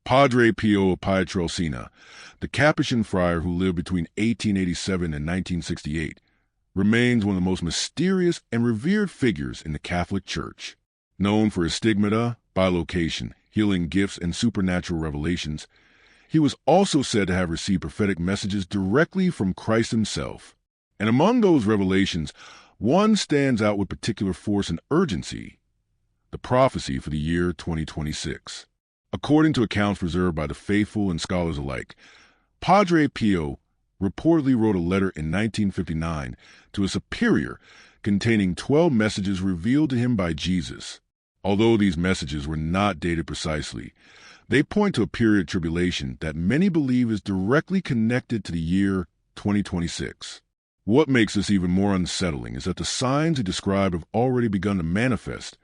Padre Pio of Pietrelcina, the Capuchin friar who lived between 1887 and 1968, remains one of the most mysterious and revered figures in the Catholic Church. Known for his stigmata, bilocation, healing gifts, and supernatural revelations, he was also said to have received prophetic messages directly from Christ himself. And among those revelations, one stands out with particular force and urgency: the prophecy for the year 2026. According to accounts preserved by the faithful and scholars alike, Padre Pio reportedly wrote a letter in 1959 to a superior containing 12 messages revealed to him by Jesus. Although these messages were not dated precisely, they point to a period of tribulation that many believe is directly connected to the year 2026. What makes this even more unsettling is that the signs he described have already begun to manifest,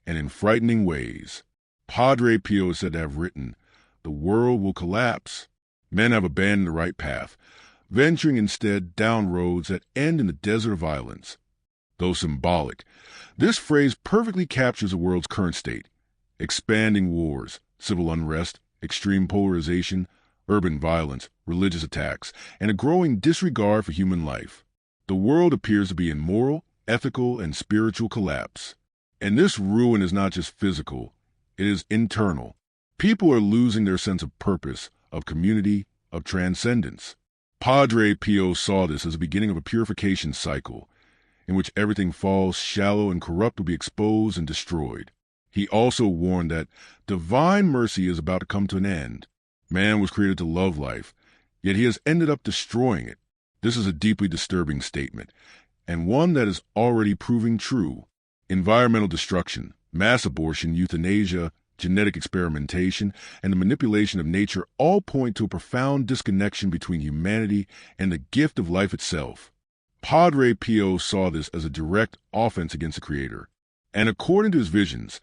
and in frightening ways. Padre Pio is said to have written, "The world will collapse. Men have abandoned the right path, venturing instead down roads that end in the desert of violence." Though symbolic, this phrase perfectly captures the world's current state: expanding wars, civil unrest, extreme polarization, urban violence, religious attacks, and a growing disregard for human life. The world appears to be in moral, ethical, and spiritual collapse. And this ruin is not just physical, it is internal. People are losing their sense of purpose, of community, of transcendence. Padre Pio saw this as the beginning of a purification cycle, in which everything falls shallow and corrupt will be exposed and destroyed. He also warned that divine mercy is about to come to an end. Man was created to love life, yet he has ended up destroying it. This is a deeply disturbing statement, and one that is already proving true. Environmental destruction, mass abortion, euthanasia, genetic experimentation, and the manipulation of nature all point to a profound disconnection between humanity and the gift of life itself. Padre Pio saw this as a direct offense against the Creator. And according to his visions,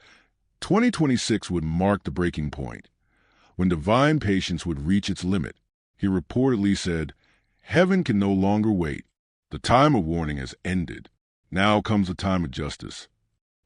2026 would mark the breaking point, when divine patience would reach its limit. He reportedly said, "Heaven can no longer wait. The time of warning has ended. Now comes the time of justice."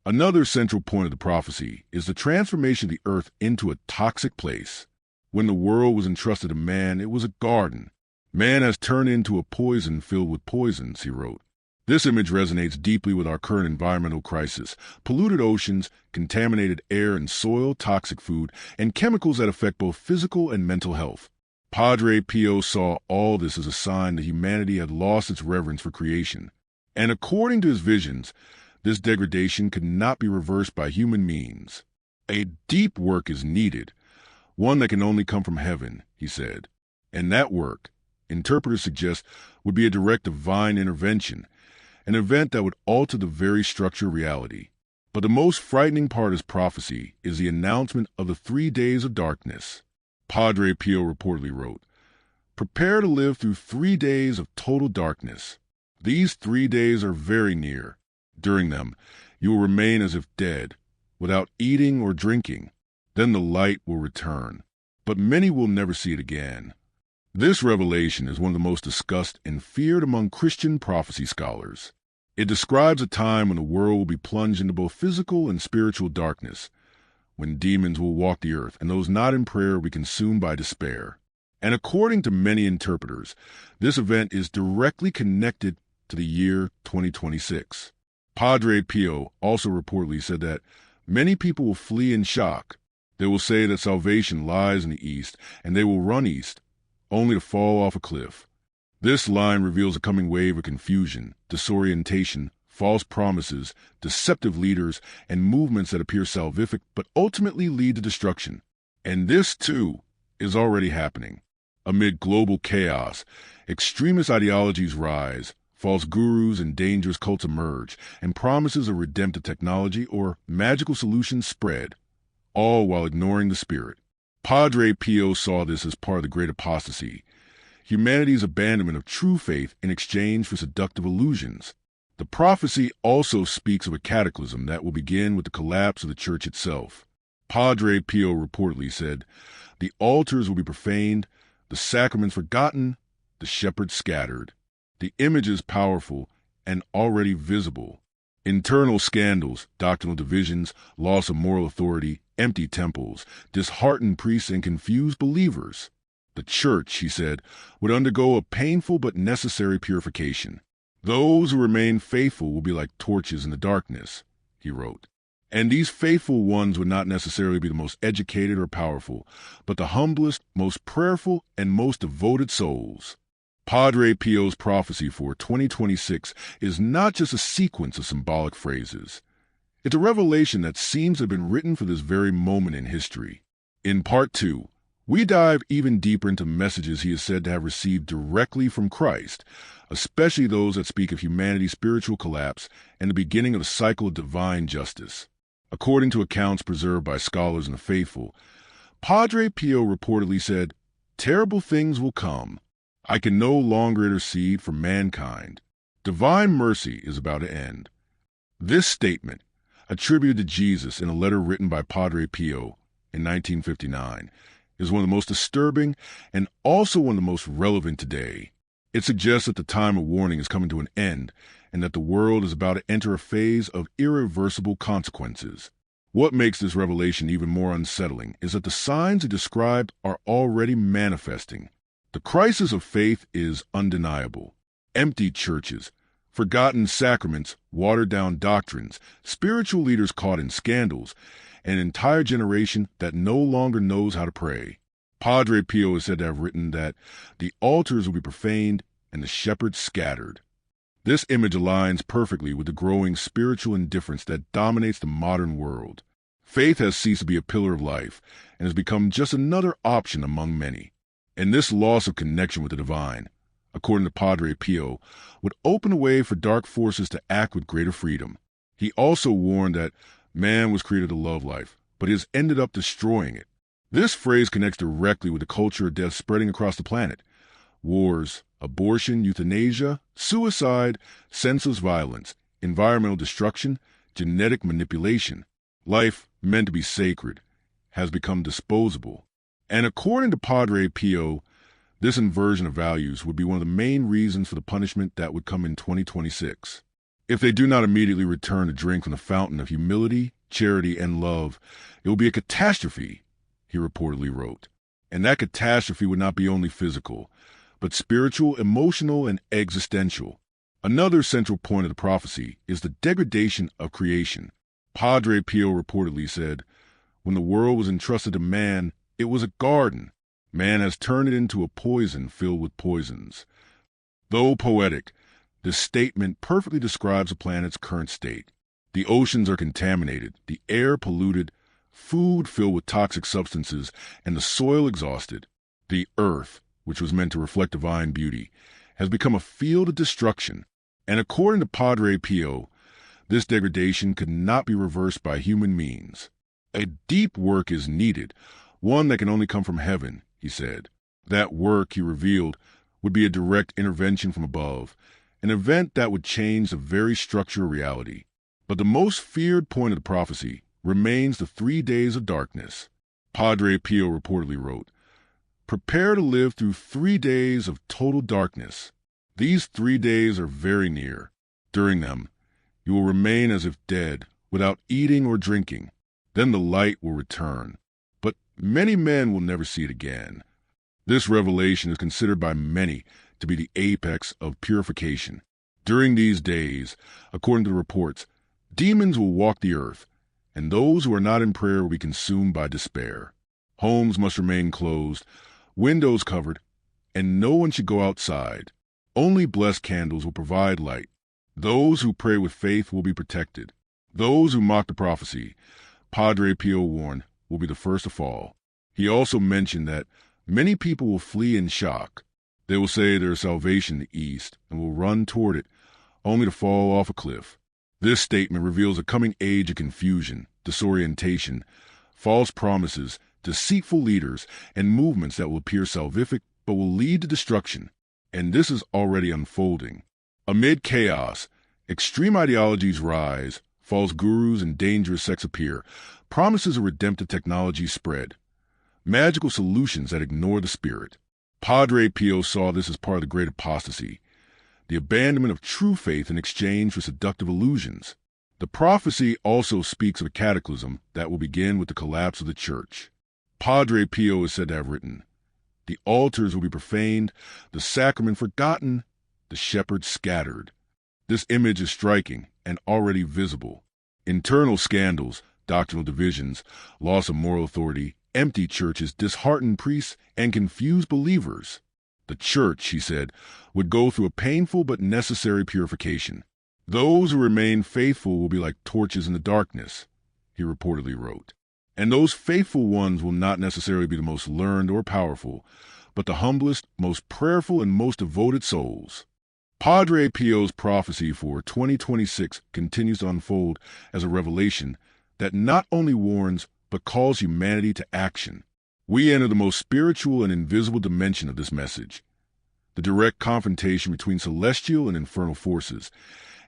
Another central point of the prophecy is the transformation of the earth into a toxic place. When the world was entrusted to man, it was a garden. Man has turned into a poison filled with poisons, he wrote. This image resonates deeply with our current environmental crisis: polluted oceans, contaminated air and soil, toxic food, and chemicals that affect both physical and mental health. Padre Pio saw all this as a sign that humanity had lost its reverence for creation. And according to his visions, this degradation could not be reversed by human means. A deep work is needed, one that can only come from heaven, he said. And that work, interpreters suggest, would be a direct divine intervention, an event that would alter the very structure of reality. But the most frightening part of his prophecy is the announcement of the 3 days of darkness. Padre Pio reportedly wrote, "Prepare to live through 3 days of total darkness. These 3 days are very near. During them, you will remain as if dead, without eating or drinking. Then the light will return, but many will never see it again." This revelation is one of the most discussed and feared among Christian prophecy scholars. It describes a time when the world will be plunged into both physical and spiritual darkness, when demons will walk the earth and those not in prayer will be consumed by despair. And according to many interpreters, this event is directly connected to the year 2026. Padre Pio also reportedly said that many people will flee in shock. They will say that salvation lies in the east, and they will run east, only to fall off a cliff. This line reveals a coming wave of confusion, disorientation, false promises, deceptive leaders, and movements that appear salvific but ultimately lead to destruction. And this, too, is already happening. Amid global chaos, extremist ideologies rise, false gurus and dangerous cults emerge, and promises of redemptive technology or magical solutions spread, all while ignoring the Spirit. Padre Pio saw this as part of the great apostasy, humanity's abandonment of true faith in exchange for seductive illusions. The prophecy also speaks of a cataclysm that will begin with the collapse of the church itself. Padre Pio reportedly said, "The altars will be profaned, the sacraments forgotten, the shepherds scattered." The image is powerful and already visible. Internal scandals, doctrinal divisions, loss of moral authority, empty temples, disheartened priests, and confused believers. The church, he said, would undergo a painful but necessary purification. Those who remain faithful will be like torches in the darkness, he wrote. And these faithful ones would not necessarily be the most educated or powerful, but the humblest, most prayerful, and most devoted souls. Padre Pio's prophecy for 2026 is not just a sequence of symbolic phrases. It's a revelation that seems to have been written for this very moment in history. In Part 2, we dive even deeper into messages he is said to have received directly from Christ, especially those that speak of humanity's spiritual collapse and the beginning of a cycle of divine justice. According to accounts preserved by scholars and the faithful, Padre Pio reportedly said, "Terrible things will come. I can no longer intercede for mankind. Divine mercy is about to end." This statement, attributed to Jesus in a letter written by Padre Pio in 1959, is one of the most disturbing and also one of the most relevant today. It suggests that the time of warning is coming to an end and that the world is about to enter a phase of irreversible consequences. What makes this revelation even more unsettling is that the signs he described are already manifesting. The crisis of faith is undeniable. Empty churches, forgotten sacraments, watered-down doctrines, spiritual leaders caught in scandals, and an entire generation that no longer knows how to pray. Padre Pio is said to have written that the altars will be profaned and the shepherds scattered. This image aligns perfectly with the growing spiritual indifference that dominates the modern world. Faith has ceased to be a pillar of life and has become just another option among many. And this loss of connection with the divine, according to Padre Pio, would open a way for dark forces to act with greater freedom. He also warned that man was created to love life, but he has ended up destroying it. This phrase connects directly with the culture of death spreading across the planet. Wars, abortion, euthanasia, suicide, senseless violence, environmental destruction, genetic manipulation. Life, meant to be sacred, has become disposable. And according to Padre Pio, this inversion of values would be one of the main reasons for the punishment that would come in 2026. If they do not immediately return to drink from the fountain of humility, charity, and love, it will be a catastrophe, he reportedly wrote. And that catastrophe would not be only physical, but spiritual, emotional, and existential. Another central point of the prophecy is the degradation of creation. Padre Pio reportedly said, "When the world was entrusted to man, it was a garden. Man has turned it into a poison filled with poisons." Though poetic, this statement perfectly describes the planet's current state. The oceans are contaminated, the air polluted, food filled with toxic substances, and the soil exhausted. The earth, which was meant to reflect divine beauty, has become a field of destruction. And according to Padre Pio, this degradation could not be reversed by human means. A deep work is needed, one that can only come from heaven, he said. That work, he revealed, would be a direct intervention from above, an event that would change the very structure of reality. But the most feared point of the prophecy remains the 3 days of darkness. Padre Pio reportedly wrote, "Prepare to live through 3 days of total darkness. These 3 days are very near. During them, you will remain as if dead, without eating or drinking. Then the light will return. But many men will never see it again." This revelation is considered by many to be the apex of purification. During these days, according to the reports, demons will walk the earth, and those who are not in prayer will be consumed by despair. Homes must remain closed, windows covered, and no one should go outside. Only blessed candles will provide light. Those who pray with faith will be protected. Those who mock the prophecy, Padre Pio warned, will be the first to fall. He also mentioned that many people will flee in shock. They will say there is salvation in the east and will run toward it, only to fall off a cliff. This statement reveals a coming age of confusion, disorientation, false promises, deceitful leaders, and movements that will appear salvific but will lead to destruction. And this is already unfolding. Amid chaos, extreme ideologies rise, false gurus and dangerous sects appear, promises of redemptive technology spread, magical solutions that ignore the spirit. Padre Pio saw this as part of the great apostasy, the abandonment of true faith in exchange for seductive illusions. The prophecy also speaks of a cataclysm that will begin with the collapse of the church. Padre Pio is said to have written, "The altars will be profaned, the sacrament forgotten, the shepherds scattered." This image is striking and already visible. Internal scandals, doctrinal divisions, loss of moral authority, empty churches dishearten priests and confuse believers. The church, he said, would go through a painful but necessary purification. Those who remain faithful will be like torches in the darkness, he reportedly wrote. And those faithful ones will not necessarily be the most learned or powerful, but the humblest, most prayerful, and most devoted souls. Padre Pio's prophecy for 2026 continues to unfold as a revelation that not only warns, but calls humanity to action. We enter the most spiritual and invisible dimension of this message, the direct confrontation between celestial and infernal forces,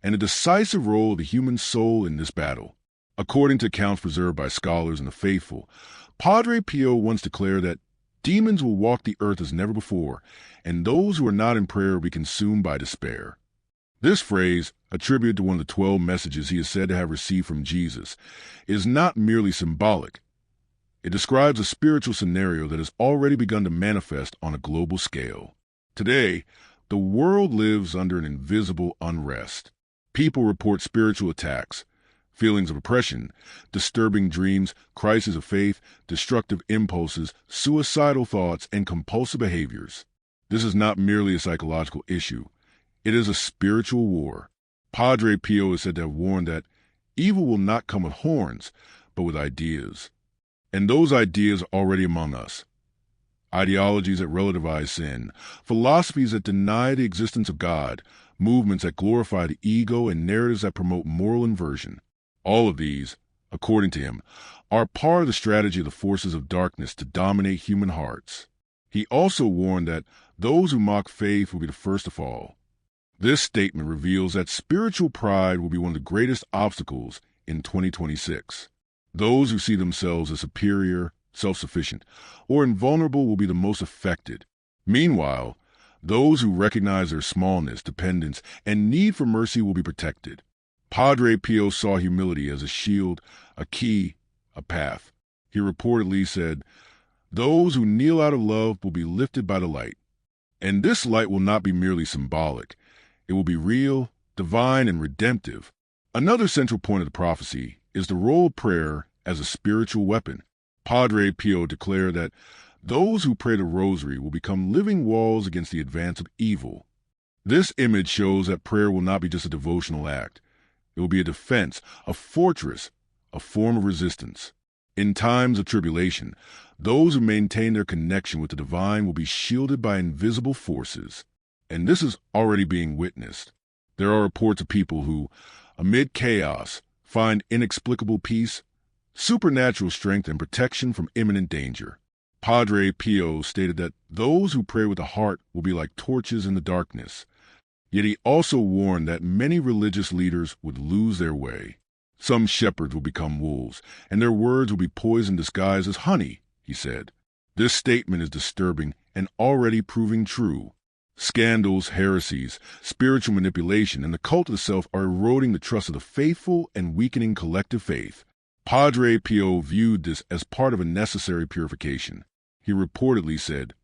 and the decisive role of the human soul in this battle. According to accounts preserved by scholars and the faithful, Padre Pio once declared that demons will walk the earth as never before, and those who are not in prayer will be consumed by despair. This phrase, attributed to one of the 12 messages he is said to have received from Jesus, is not merely symbolic. It describes a spiritual scenario that has already begun to manifest on a global scale. Today, the world lives under an invisible unrest. People report spiritual attacks, feelings of oppression, disturbing dreams, crises of faith, destructive impulses, suicidal thoughts, and compulsive behaviors. This is not merely a psychological issue. It is a spiritual war. Padre Pio is said to have warned that evil will not come with horns, but with ideas. And those ideas are already among us. Ideologies that relativize sin, philosophies that deny the existence of God, movements that glorify the ego, and narratives that promote moral inversion. All of these, according to him, are part of the strategy of the forces of darkness to dominate human hearts. He also warned that those who mock faith will be the first to fall. This statement reveals that spiritual pride will be one of the greatest obstacles in 2026. Those who see themselves as superior, self-sufficient, or invulnerable will be the most affected. Meanwhile, those who recognize their smallness, dependence, and need for mercy will be protected. Padre Pio saw humility as a shield, a key, a path. He reportedly said, "Those who kneel out of love will be lifted by the light." And this light will not be merely symbolic. It will be real, divine, and redemptive. Another central point of the prophecy is the role of prayer as a spiritual weapon. Padre Pio declared that those who pray the rosary will become living walls against the advance of evil. This image shows that prayer will not be just a devotional act. It will be a defense, a fortress, a form of resistance. In times of tribulation, those who maintain their connection with the divine will be shielded by invisible forces. And this is already being witnessed. There are reports of people who, amid chaos, find inexplicable peace, supernatural strength, and protection from imminent danger. Padre Pio stated that those who pray with the heart will be like torches in the darkness. Yet he also warned that many religious leaders would lose their way. Some shepherds will become wolves, and their words will be poison disguised as honey, he said. This statement is disturbing and already proving true. Scandals, heresies, spiritual manipulation, and the cult of the self are eroding the trust of the faithful and weakening collective faith. Padre Pio viewed this as part of a necessary purification. He reportedly said,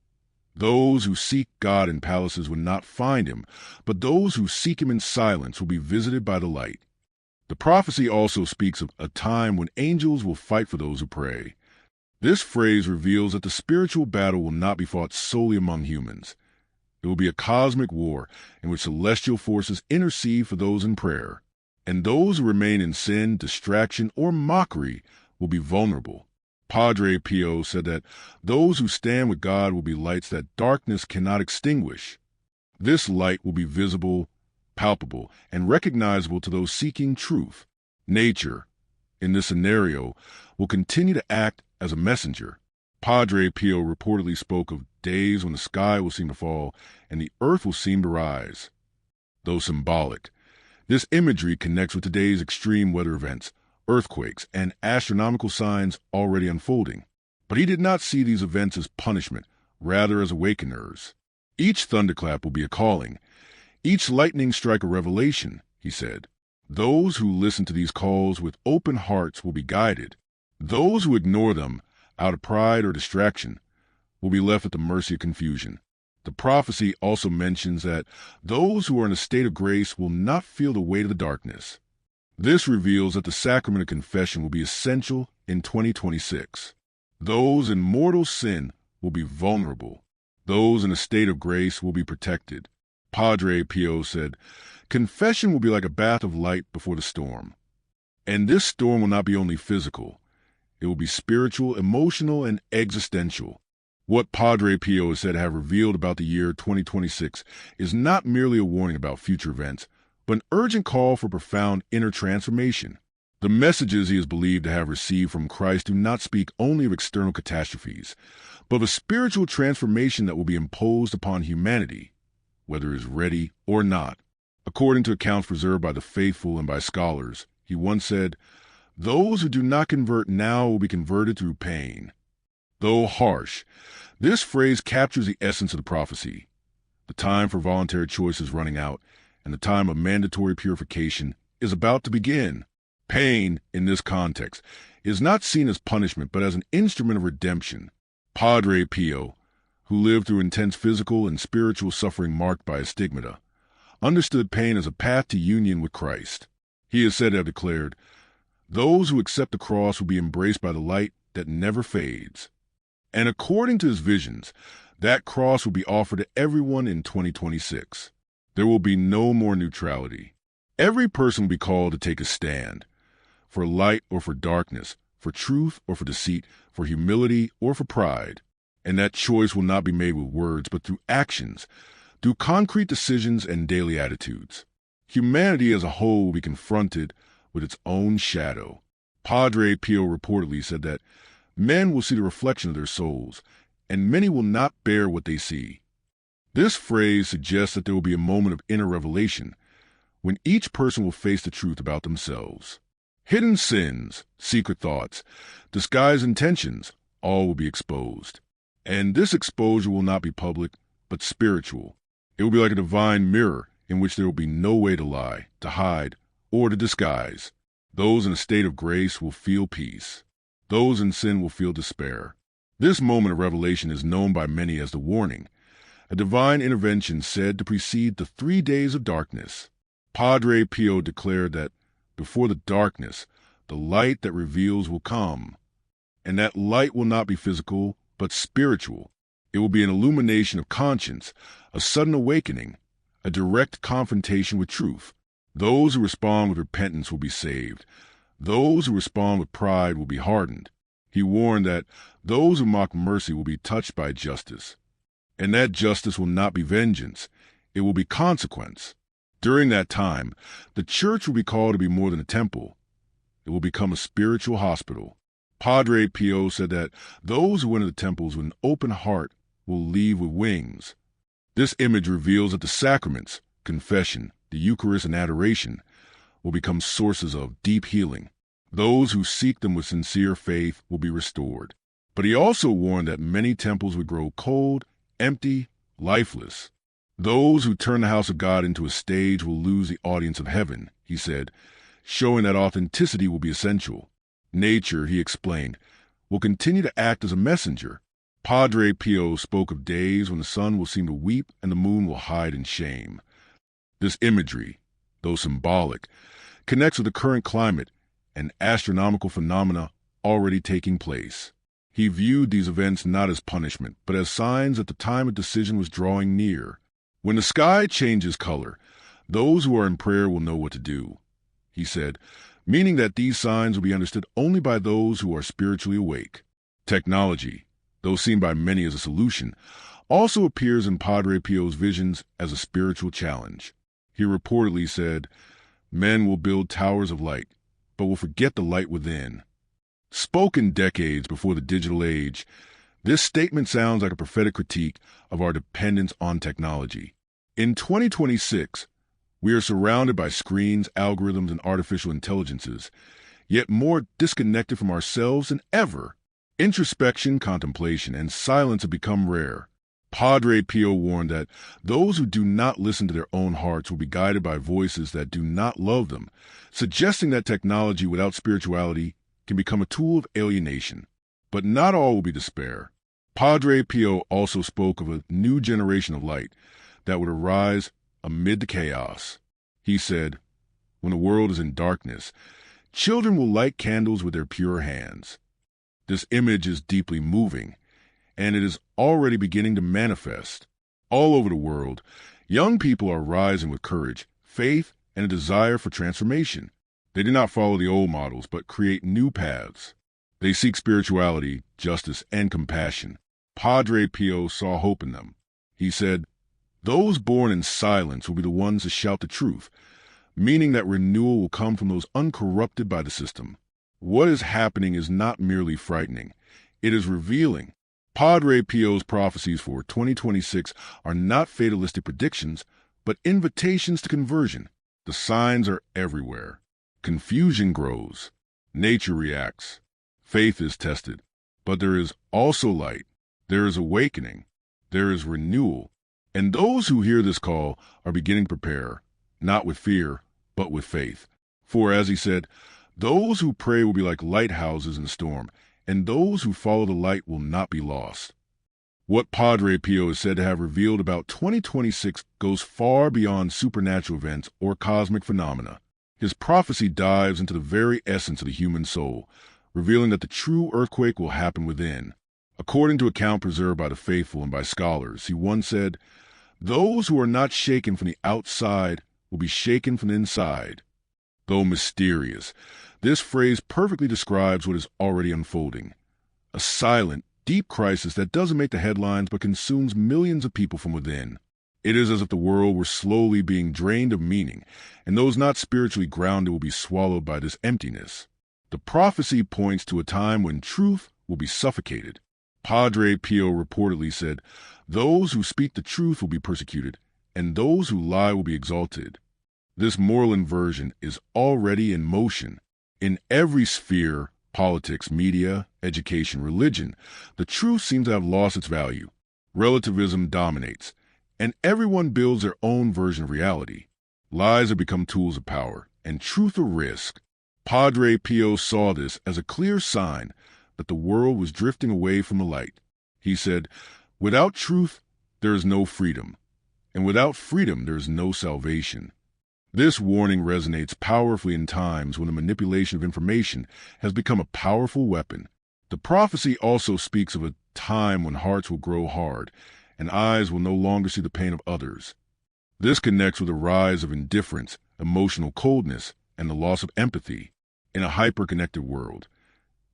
"Those who seek God in palaces will not find him, but those who seek him in silence will be visited by the light." The prophecy also speaks of a time when angels will fight for those who pray. This phrase reveals that the spiritual battle will not be fought solely among humans. It will be a cosmic war in which celestial forces intercede for those in prayer. And those who remain in sin, distraction, or mockery will be vulnerable. Padre Pio said that those who stand with God will be lights that darkness cannot extinguish. This light will be visible, palpable, and recognizable to those seeking truth. Nature, in this scenario, will continue to act as a messenger. Padre Pio reportedly spoke of days when the sky will seem to fall and the earth will seem to rise. Though symbolic, this imagery connects with today's extreme weather events, earthquakes, and astronomical signs already unfolding. But he did not see these events as punishment, rather as awakeners. Each thunderclap will be a calling, each lightning strike a revelation, he said. Those who listen to these calls with open hearts will be guided. Those who ignore them out of pride or distraction will be left at the mercy of confusion. The prophecy also mentions that those who are in a state of grace will not feel the weight of the darkness. This reveals that the sacrament of confession will be essential in 2026. Those in mortal sin will be vulnerable. Those in a state of grace will be protected. Padre Pio said, "Confession will be like a bath of light before the storm." And this storm will not be only physical. It will be spiritual, emotional, and existential. What Padre Pio is said to have revealed about the year 2026 is not merely a warning about future events, but an urgent call for profound inner transformation. The messages he is believed to have received from Christ do not speak only of external catastrophes, but of a spiritual transformation that will be imposed upon humanity, whether it is ready or not. According to accounts preserved by the faithful and by scholars, he once said, "Those who do not convert now will be converted through pain." Though harsh, this phrase captures the essence of the prophecy. The time for voluntary choice is running out, and the time of mandatory purification is about to begin. Pain, in this context, is not seen as punishment, but as an instrument of redemption. Padre Pio, who lived through intense physical and spiritual suffering marked by a stigmata, understood pain as a path to union with Christ. He is said to have declared, "Those who accept the cross will be embraced by the light that never fades." And according to his visions, that cross will be offered to everyone in 2026. There will be no more neutrality. Every person will be called to take a stand, for light or for darkness, for truth or for deceit, for humility or for pride. And that choice will not be made with words, but through actions, through concrete decisions and daily attitudes. Humanity as a whole will be confronted with its own shadow. Padre Pio reportedly said that men will see the reflection of their souls, and many will not bear what they see. This phrase suggests that there will be a moment of inner revelation, when each person will face the truth about themselves. Hidden sins, secret thoughts, disguised intentions, all will be exposed. And this exposure will not be public, but spiritual. It will be like a divine mirror in which there will be no way to lie, to hide, or to disguise. Those in a state of grace will feel peace. Those in sin will feel despair. This moment of revelation is known by many as the warning, a divine intervention said to precede the 3 days of darkness. Padre Pio declared that before the darkness, the light that reveals will come. And that light will not be physical, but spiritual. It will be an illumination of conscience, a sudden awakening, a direct confrontation with truth. Those who respond with repentance will be saved. Those who respond with pride will be hardened. He warned that those who mock mercy will be touched by justice. And that justice will not be vengeance. It will be consequence. During that time, the church will be called to be more than a temple. It will become a spiritual hospital. Padre Pio said that those who enter the temples with an open heart will leave with wings. This image reveals that the sacraments, confession, the Eucharist, and adoration will become sources of deep healing. Those who seek them with sincere faith will be restored. But he also warned that many temples would grow cold, empty, lifeless. Those who turn the house of God into a stage will lose the audience of heaven, he said, showing that authenticity will be essential. Nature, he explained, will continue to act as a messenger. Padre Pio spoke of days when the sun will seem to weep and the moon will hide in shame. This imagery, though symbolic, connects with the current climate and astronomical phenomena already taking place. He viewed these events not as punishment, but as signs that the time of decision was drawing near. When the sky changes color, those who are in prayer will know what to do, he said, meaning that these signs will be understood only by those who are spiritually awake. Technology, though seen by many as a solution, also appears in Padre Pio's visions as a spiritual challenge. He reportedly said, "Men will build towers of light, but will forget the light within." Spoken decades before the digital age, this statement sounds like a prophetic critique of our dependence on technology. In 2026, we are surrounded by screens, algorithms, and artificial intelligences, yet more disconnected from ourselves than ever. Introspection, contemplation, and silence have become rare. Padre Pio warned that those who do not listen to their own hearts will be guided by voices that do not love them, suggesting that technology without spirituality can become a tool of alienation. But not all will be despair. Padre Pio also spoke of a new generation of light that would arise amid the chaos. He said, when the world is in darkness, children will light candles with their pure hands. This image is deeply moving, and it is already beginning to manifest. All over the world, young people are rising with courage, faith, and a desire for transformation. They do not follow the old models, but create new paths. They seek spirituality, justice, and compassion. Padre Pio saw hope in them. He said, those born in silence will be the ones to shout the truth, meaning that renewal will come from those uncorrupted by the system. What is happening is not merely frightening. It is revealing. Padre Pio's prophecies for 2026 are not fatalistic predictions, but invitations to conversion. The signs are everywhere. Confusion grows. Nature reacts. Faith is tested. But there is also light. There is awakening. There is renewal. And those who hear this call are beginning to prepare, not with fear, but with faith. For, as he said, those who pray will be like lighthouses in a storm, and those who follow the light will not be lost. What Padre Pio is said to have revealed about 2026 goes far beyond supernatural events or cosmic phenomena. His prophecy dives into the very essence of the human soul, revealing that the true earthquake will happen within. According to an account preserved by the faithful and by scholars, he once said, those who are not shaken from the outside will be shaken from the inside. Though mysterious, this phrase perfectly describes what is already unfolding. A silent, deep crisis that doesn't make the headlines but consumes millions of people from within. It is as if the world were slowly being drained of meaning, and those not spiritually grounded will be swallowed by this emptiness. The prophecy points to a time when truth will be suffocated. Padre Pio reportedly said, those who speak the truth will be persecuted, and those who lie will be exalted. This moral inversion is already in motion. In every sphere, politics, media, education, religion, the truth seems to have lost its value. Relativism dominates, and everyone builds their own version of reality. Lies have become tools of power, and truth a risk. Padre Pio saw this as a clear sign that the world was drifting away from the light. He said, without truth, there is no freedom, and without freedom, there is no salvation. This warning resonates powerfully in times when the manipulation of information has become a powerful weapon. The prophecy also speaks of a time when hearts will grow hard, and eyes will no longer see the pain of others. This connects with the rise of indifference, emotional coldness, and the loss of empathy in a hyper-connected world.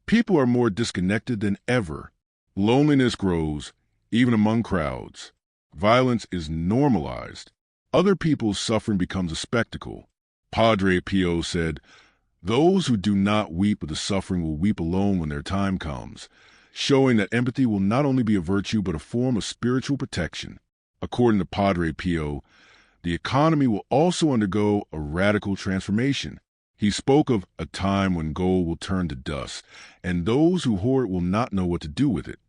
People are more disconnected than ever. Loneliness grows, even among crowds. Violence is normalized. Other people's suffering becomes a spectacle. Padre Pio said, those who do not weep with the suffering will weep alone when their time comes, showing that empathy will not only be a virtue but a form of spiritual protection. According to Padre Pio, the economy will also undergo a radical transformation. He spoke of a time when gold will turn to dust, and those who hoard will not know what to do with it.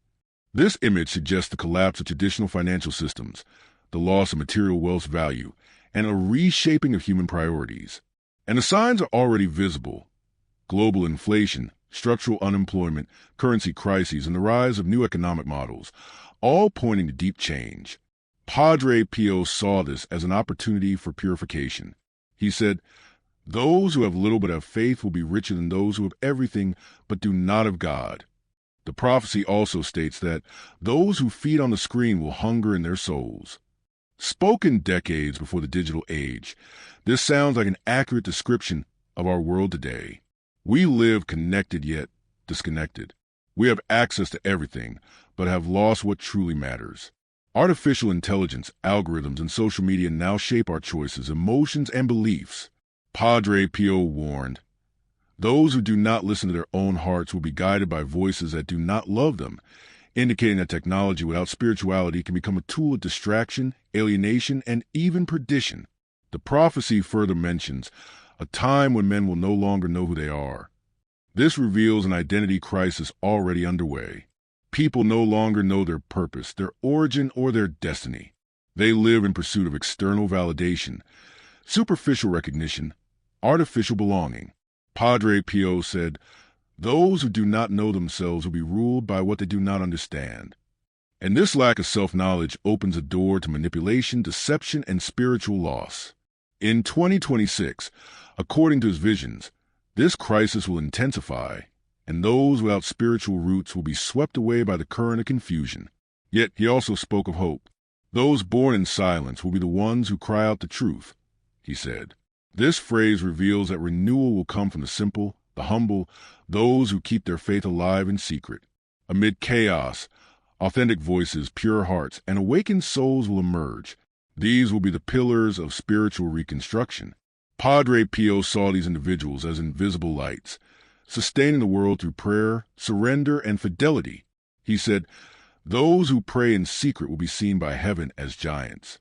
This image suggests the collapse of traditional financial systems, the loss of material wealth's value, and a reshaping of human priorities. And the signs are already visible. Global inflation, structural unemployment, currency crises, and the rise of new economic models, all pointing to deep change. Padre Pio saw this as an opportunity for purification. He said, those who have little but have faith will be richer than those who have everything but do not have God. The prophecy also states that those who feed on the screen will hunger in their souls. Spoken decades before the digital age, this sounds like an accurate description of our world today. We live connected yet disconnected. We have access to everything, but have lost what truly matters. Artificial intelligence, algorithms, and social media now shape our choices, emotions, and beliefs. Padre Pio warned, those who do not listen to their own hearts will be guided by voices that do not love them, indicating that technology without spirituality can become a tool of distraction, alienation, and even perdition. The prophecy further mentions a time when men will no longer know who they are. This reveals an identity crisis already underway. People no longer know their purpose, their origin, or their destiny. They live in pursuit of external validation, superficial recognition, artificial belonging. Padre Pio said, "Those who do not know themselves will be ruled by what they do not understand." And this lack of self-knowledge opens a door to manipulation, deception, and spiritual loss. In 2026, according to his visions, this crisis will intensify, and those without spiritual roots will be swept away by the current of confusion. Yet he also spoke of hope. Those born in silence will be the ones who cry out the truth, he said. This phrase reveals that renewal will come from the simple, the humble, those who keep their faith alive in secret. Amid chaos, authentic voices, pure hearts, and awakened souls will emerge. These will be the pillars of spiritual reconstruction. Padre Pio saw these individuals as invisible lights, sustaining the world through prayer, surrender, and fidelity. He said, "Those who pray in secret will be seen by heaven as giants."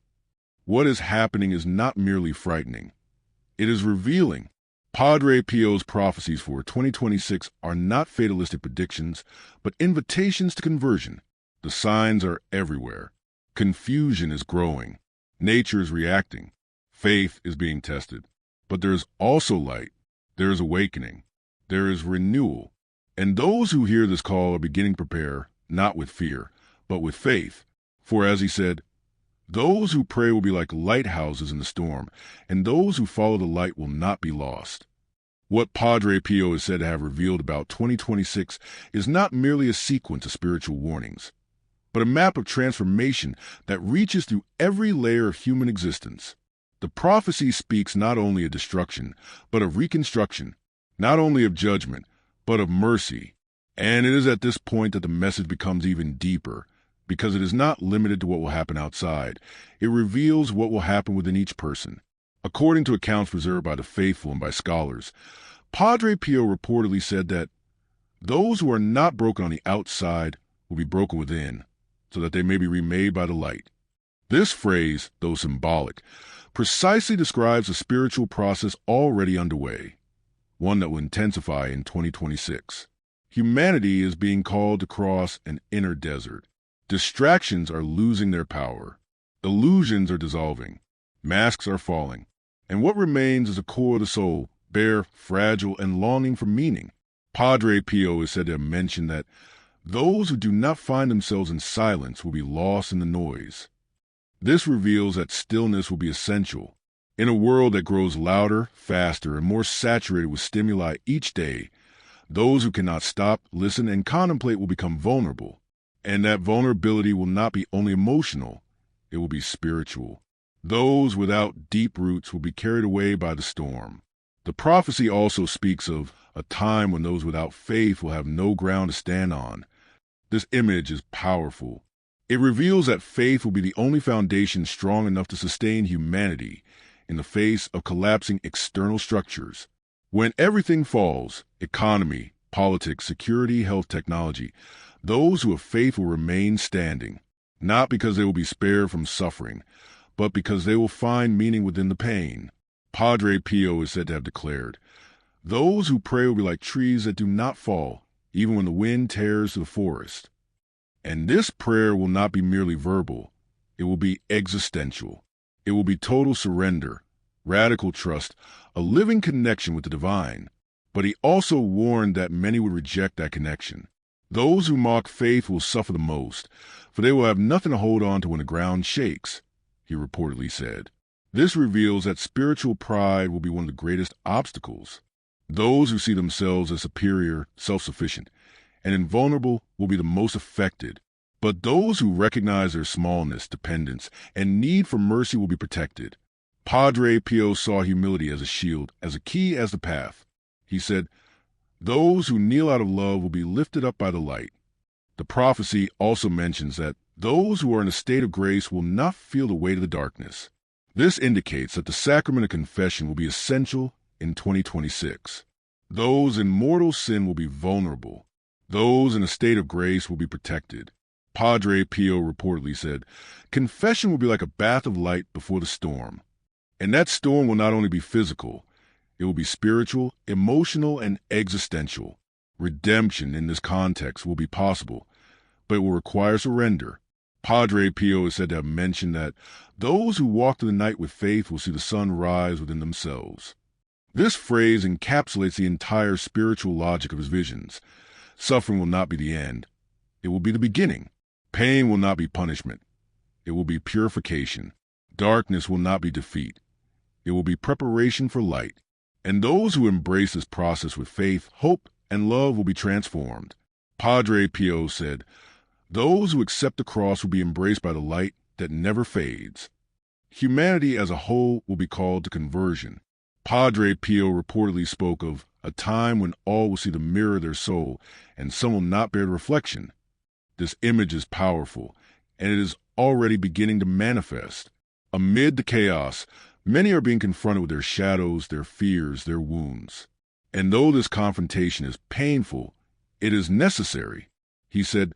What is happening is not merely frightening. It is revealing. Padre Pio's prophecies for 2026 are not fatalistic predictions, but invitations to conversion. The signs are everywhere. Confusion is growing. Nature is reacting. Faith is being tested. But there is also light. There is awakening. There is renewal. And those who hear this call are beginning to prepare, not with fear, but with faith. For as he said, "Those who pray will be like lighthouses in the storm, and those who follow the light will not be lost." What Padre Pio is said to have revealed about 2026 is not merely a sequence of spiritual warnings, but a map of transformation that reaches through every layer of human existence. The prophecy speaks not only of destruction, but of reconstruction, not only of judgment, but of mercy. And it is at this point that the message becomes even deeper, because it is not limited to what will happen outside. It reveals what will happen within each person. According to accounts preserved by the faithful and by scholars, Padre Pio reportedly said that those who are not broken on the outside will be broken within, so that they may be remade by the light. This phrase, though symbolic, precisely describes a spiritual process already underway, one that will intensify in 2026. Humanity is being called to cross an inner desert. Distractions are losing their power. Illusions are dissolving. Masks are falling. And what remains is a core of the soul, bare, fragile, and longing for meaning. Padre Pio is said to have mentioned that those who do not find themselves in silence will be lost in the noise. This reveals that stillness will be essential. In a world that grows louder, faster, and more saturated with stimuli each day, those who cannot stop, listen, and contemplate will become vulnerable. And that vulnerability will not be only emotional, it will be spiritual. Those without deep roots will be carried away by the storm. The prophecy also speaks of a time when those without faith will have no ground to stand on. This image is powerful. It reveals that faith will be the only foundation strong enough to sustain humanity in the face of collapsing external structures. When everything falls, economy, politics, security, health, technology, those who have faith will remain standing, not because they will be spared from suffering, but because they will find meaning within the pain. Padre Pio is said to have declared, "Those who pray will be like trees that do not fall, even when the wind tears through the forest." And this prayer will not be merely verbal. It will be existential. It will be total surrender, radical trust, a living connection with the divine. But he also warned that many would reject that connection. Those who mock faith will suffer the most, for they will have nothing to hold on to when the ground shakes, he reportedly said. This reveals that spiritual pride will be one of the greatest obstacles. Those who see themselves as superior, self-sufficient, and invulnerable will be the most affected. But those who recognize their smallness, dependence, and need for mercy will be protected. Padre Pio saw humility as a shield, as a key as the path. He said, "Those who kneel out of love will be lifted up by the light." The prophecy also mentions that those who are in a state of grace will not feel the weight of the darkness. This indicates that the sacrament of confession will be essential in 2026. Those in mortal sin will be vulnerable. Those in a state of grace will be protected. Padre Pio reportedly said, "Confession will be like a bath of light before the storm." And that storm will not only be physical, it will be spiritual, emotional, and existential. Redemption in this context will be possible, but it will require surrender. Padre Pio is said to have mentioned that those who walk through the night with faith will see the sun rise within themselves. This phrase encapsulates the entire spiritual logic of his visions. Suffering will not be the end. It will be the beginning. Pain will not be punishment. It will be purification. Darkness will not be defeat. It will be preparation for light. And those who embrace this process with faith, hope, and love will be transformed. Padre Pio said, "Those who accept the cross will be embraced by the light that never fades." Humanity as a whole will be called to conversion. Padre Pio reportedly spoke of a time when all will see the mirror of their soul, and some will not bear the reflection. This image is powerful, and it is already beginning to manifest. Amid the chaos, many are being confronted with their shadows, their fears, their wounds. And though this confrontation is painful, it is necessary. He said,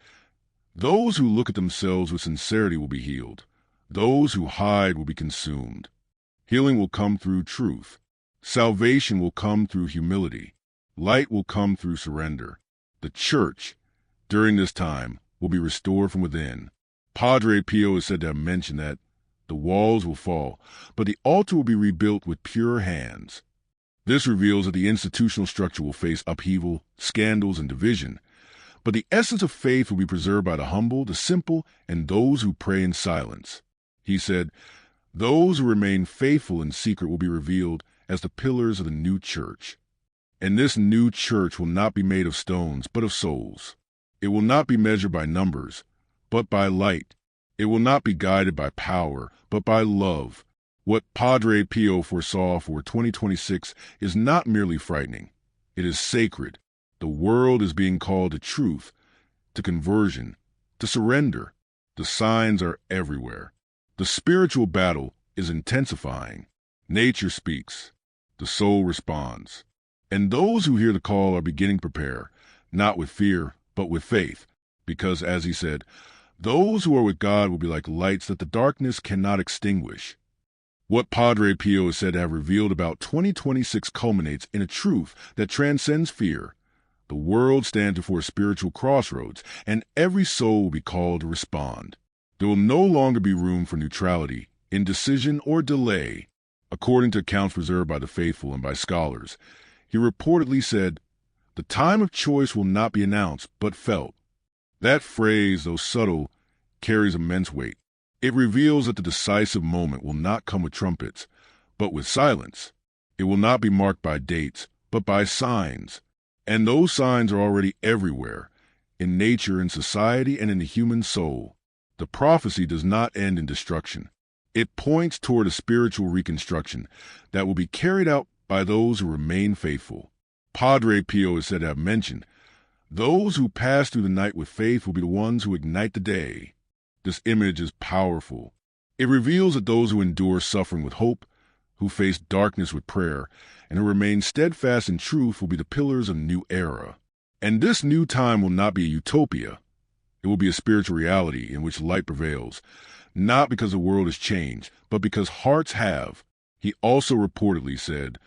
"Those who look at themselves with sincerity will be healed. Those who hide will be consumed. Healing will come through truth. Salvation will come through humility. Light will come through surrender. The church, during this time, will be restored from within." Padre Pio is said to have mentioned that the walls will fall, but the altar will be rebuilt with pure hands. This reveals that the institutional structure will face upheaval, scandals, and division, but the essence of faith will be preserved by the humble, the simple, and those who pray in silence. He said, "Those who remain faithful in secret will be revealed as the pillars of the new church. And this new church will not be made of stones, but of souls. It will not be measured by numbers, but by light. It will not be guided by power, but by love." What Padre Pio foresaw for 2026 is not merely frightening. It is sacred. The world is being called to truth, to conversion, to surrender. The signs are everywhere. The spiritual battle is intensifying. Nature speaks. The soul responds. And those who hear the call are beginning to prepare, not with fear, but with faith. Because, as he said, those who are with God will be like lights that the darkness cannot extinguish. What Padre Pio is said to have revealed about 2026 culminates in a truth that transcends fear. The world stands before a spiritual crossroads, and every soul will be called to respond. There will no longer be room for neutrality, indecision, or delay. According to accounts preserved by the faithful and by scholars, he reportedly said, "The time of choice will not be announced, but felt." That phrase, though subtle, carries immense weight. It reveals that the decisive moment will not come with trumpets, but with silence. It will not be marked by dates, but by signs. And those signs are already everywhere, in nature, in society, and in the human soul. The prophecy does not end in destruction. It points toward a spiritual reconstruction that will be carried out by those who remain faithful. Padre Pio is said to have mentioned, "Those who pass through the night with faith will be the ones who ignite the day." This image is powerful. It reveals that those who endure suffering with hope, who face darkness with prayer, and who remain steadfast in truth will be the pillars of a new era. And this new time will not be a utopia. It will be a spiritual reality in which light prevails, not because the world has changed, but because hearts have. He also reportedly said,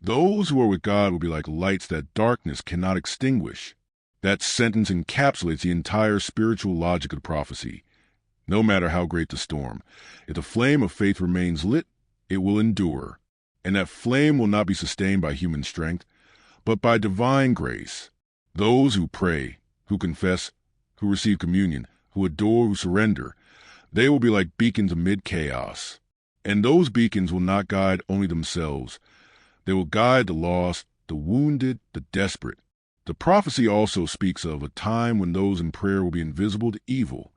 "Those who are with God will be like lights that darkness cannot extinguish." That sentence encapsulates the entire spiritual logic of the prophecy. No matter how great the storm, if the flame of faith remains lit, it will endure. And that flame will not be sustained by human strength, but by divine grace. Those who pray, who confess, who receive communion, who adore, who surrender, they will be like beacons amid chaos. And those beacons will not guide only themselves. They will guide the lost, the wounded, the desperate. The prophecy also speaks of a time when those in prayer will be invisible to evil.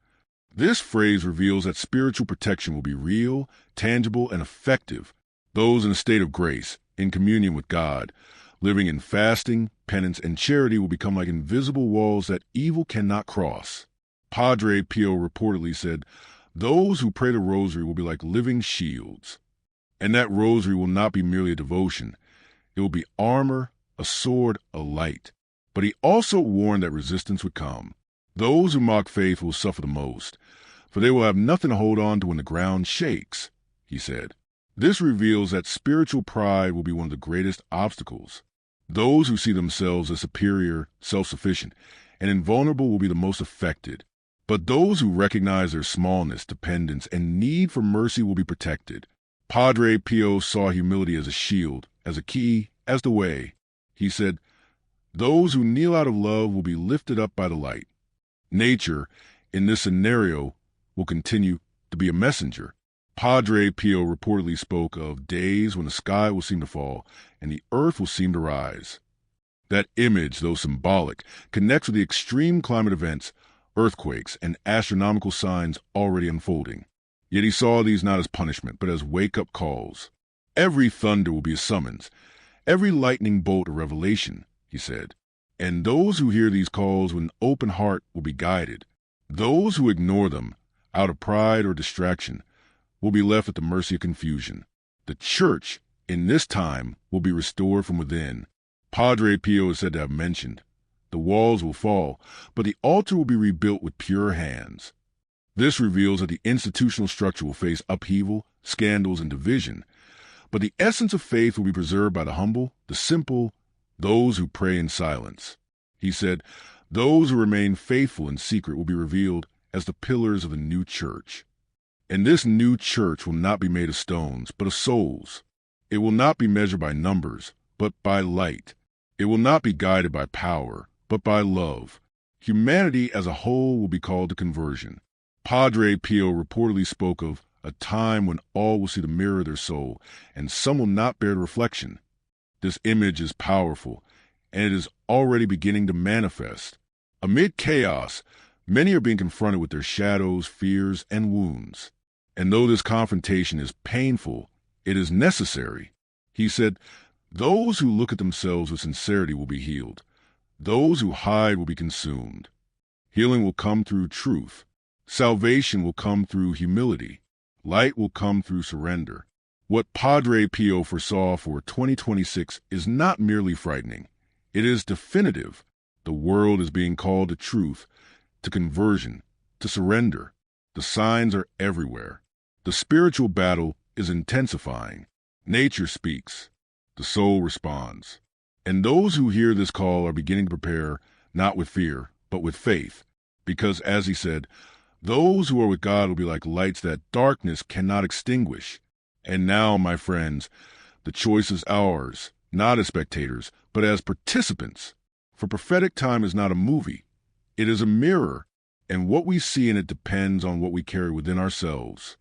This phrase reveals that spiritual protection will be real, tangible, and effective. Those in a state of grace, in communion with God, living in fasting, penance, and charity will become like invisible walls that evil cannot cross. Padre Pio reportedly said, "Those who pray the rosary will be like living shields." And that rosary will not be merely a devotion. It will be armor, a sword, a light. But he also warned that resistance would come. Those who mock faith will suffer the most, for they will have nothing to hold on to when the ground shakes, he said. This reveals that spiritual pride will be one of the greatest obstacles. Those who see themselves as superior, self-sufficient, and invulnerable will be the most affected. But those who recognize their smallness, dependence, and need for mercy will be protected. Padre Pio saw humility as a shield, as a key, as the way. He said, "Those who kneel out of love will be lifted up by the light." Nature, in this scenario, will continue to be a messenger. Padre Pio reportedly spoke of days when the sky will seem to fall and the earth will seem to rise. That image, though symbolic, connects with the extreme climate events, earthquakes, and astronomical signs already unfolding. Yet he saw these not as punishment, but as wake-up calls. Every thunder will be a summons, every lightning bolt a revelation, he said. And those who hear these calls with an open heart will be guided. Those who ignore them, out of pride or distraction, will be left at the mercy of confusion. The church, in this time, will be restored from within. Padre Pio is said to have mentioned, the walls will fall, but the altar will be rebuilt with pure hands. This reveals that the institutional structure will face upheaval, scandals, and division, but the essence of faith will be preserved by the humble, the simple, those who pray in silence. He said, those who remain faithful in secret will be revealed as the pillars of the new church. And this new church will not be made of stones, but of souls. It will not be measured by numbers, but by light. It will not be guided by power, but by love. Humanity as a whole will be called to conversion. Padre Pio reportedly spoke of a time when all will see the mirror of their soul, and some will not bear the reflection. This image is powerful, and it is already beginning to manifest. Amid chaos, many are being confronted with their shadows, fears, and wounds. And though this confrontation is painful, it is necessary. He said, those who look at themselves with sincerity will be healed. Those who hide will be consumed. Healing will come through truth. Salvation will come through humility. Light will come through surrender. What Padre Pio foresaw for 2026 is not merely frightening. It is definitive. The world is being called to truth, to conversion, to surrender. The signs are everywhere. The spiritual battle is intensifying. Nature speaks. The soul responds. And those who hear this call are beginning to prepare, not with fear, but with faith. Because, as he said, those who are with God will be like lights that darkness cannot extinguish. And now, my friends, the choice is ours, not as spectators, but as participants. For prophetic time is not a movie. It is a mirror, and what we see in it depends on what we carry within ourselves.